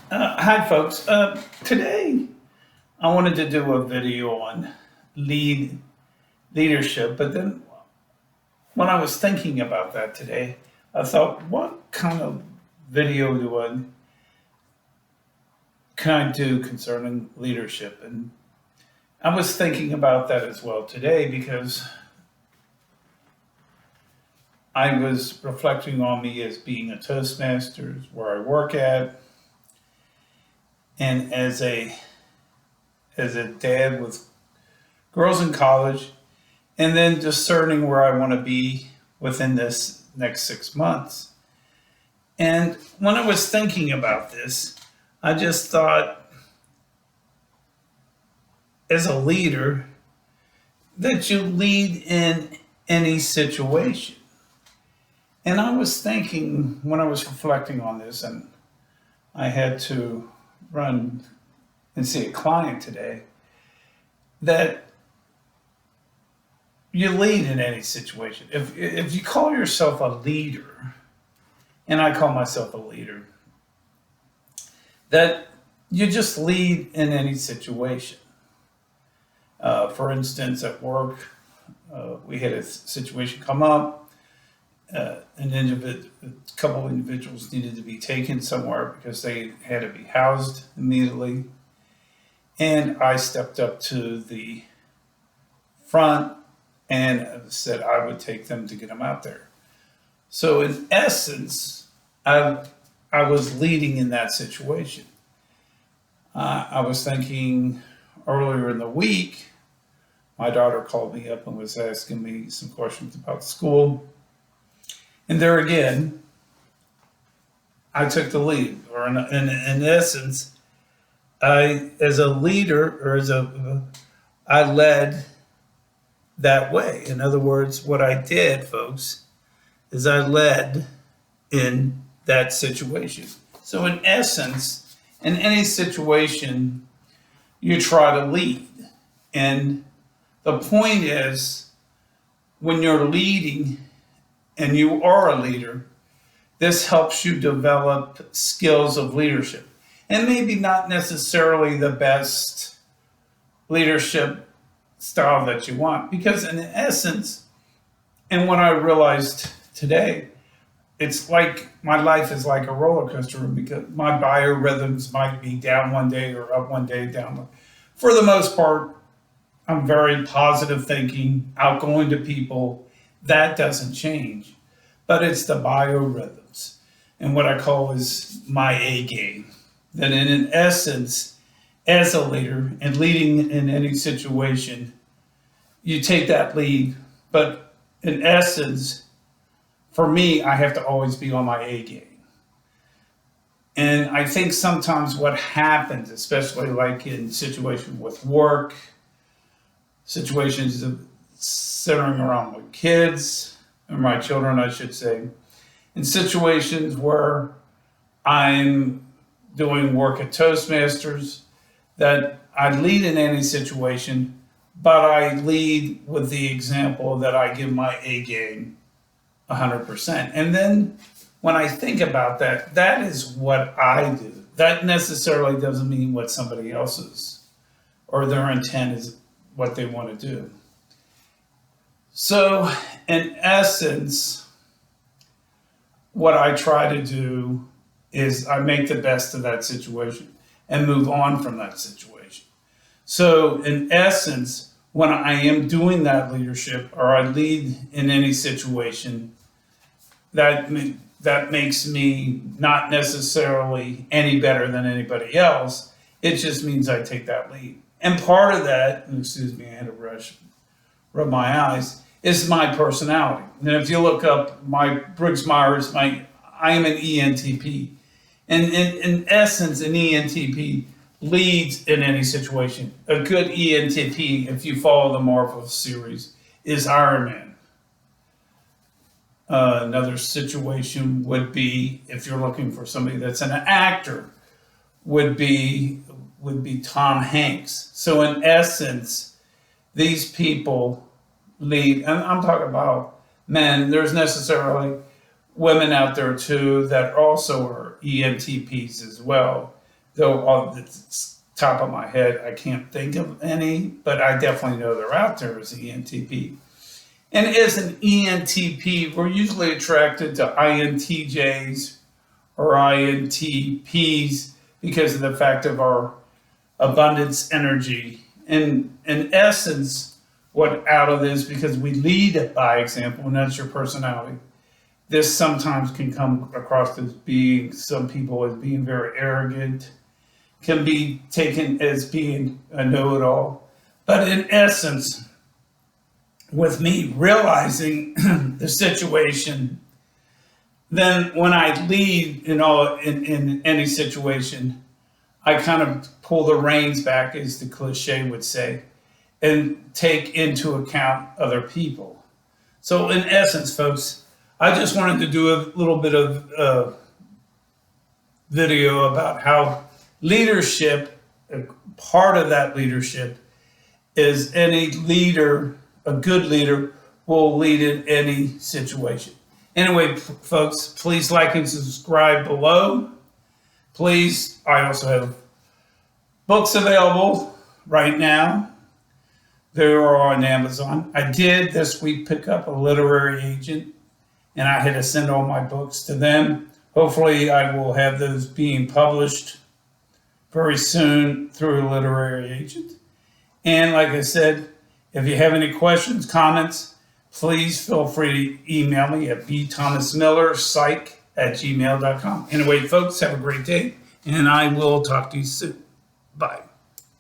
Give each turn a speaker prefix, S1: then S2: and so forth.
S1: Hi, folks. Today, I wanted to do a video on leadership, but then when I was thinking about that today, I thought, what kind of video can I do concerning leadership? And I was thinking about that as well today because I was reflecting on me as being a Toastmasters where I work at, and as a dad with girls in college, and then discerning where I want to be within this next 6 months. And when I was thinking about this, I just thought, as a leader, that you lead in any situation. And I was thinking when I was reflecting on this, and I had to run and see a client today, that you lead in any situation. If you call yourself a leader, and I call myself a leader, that you just lead in any situation. For instance, at work, we had a situation come up. A couple of individuals needed to be taken somewhere because they had to be housed immediately. And I stepped up to the front and said I would take them to get them out there. So in essence, I was leading in that situation. I was thinking earlier in the week, my daughter called me up and was asking me some questions about school. And there again, I took the lead, or in essence, as a leader, I led that way. In other words, what I did, folks, is I led in that situation. So in essence, in any situation, you try to lead. And the point is, when you're leading and you are a leader, this helps you develop skills of leadership. And maybe not necessarily the best leadership style that you want. Because in essence, and what I realized today, it's like my life is like a roller coaster because my biorhythms might be down one day or up one day, down. For the most part, I'm very positive thinking, outgoing to people. That doesn't change. But it's the biorhythms and what I call is my A game. That in essence, as a leader and leading in any situation, you take that lead. But in essence, for me, I have to always be on my A game. And I think sometimes what happens, especially like in situations with work, situations of centering around my kids, or my children, I should say, in situations where I'm doing work at Toastmasters, that I lead in any situation, but I lead with the example that I give my A game 100%. And then when I think about that, that is what I do. That necessarily doesn't mean what somebody else's or their intent is what they want to do. So, in essence, what I try to do is I make the best of that situation and move on from that situation. So, in essence, when I am doing that leadership or I lead in any situation, that makes me not necessarily any better than anybody else. It just means I take that lead. And part of that, excuse me, I had to rub my eyes, is my personality. And if you look up my Briggs Myers, I am an ENTP. And in essence, an ENTP leads in any situation. A good ENTP, if you follow the Marvel series, is Iron Man. Another situation would be, if you're looking for somebody that's an actor, would be Tom Hanks. So in essence, these people lead, and I'm talking about men. There's necessarily women out there too that also are ENTPs as well. though off the top of my head, I can't think of any, but I definitely know they're out there as ENTP. And as an ENTP, we're usually attracted to INTJs or INTPs because of the fact of our abundance energy. And in essence, what out of this, because we lead by example, and that's your personality, this sometimes can come across as being, some people as being very arrogant, can be taken as being a know-it-all. But in essence, with me realizing the situation, then when I lead in any situation, I kind of pull the reins back, as the cliche would say, and take into account other people. So in essence, folks, I just wanted to do a little bit of video about how leadership, part of that leadership is any leader, a good leader, will lead in any situation. Anyway, folks, please like and subscribe below. Please, I also have books available right now. They are on Amazon. I did this week pick up a literary agent, and I had to send all my books to them. Hopefully, I will have those being published very soon through a literary agent. And like I said, if you have any questions, comments, please feel free to email me at bthomasmillerpsych@gmail.com. Anyway, folks, have a great day, and I will talk to you soon. Bye.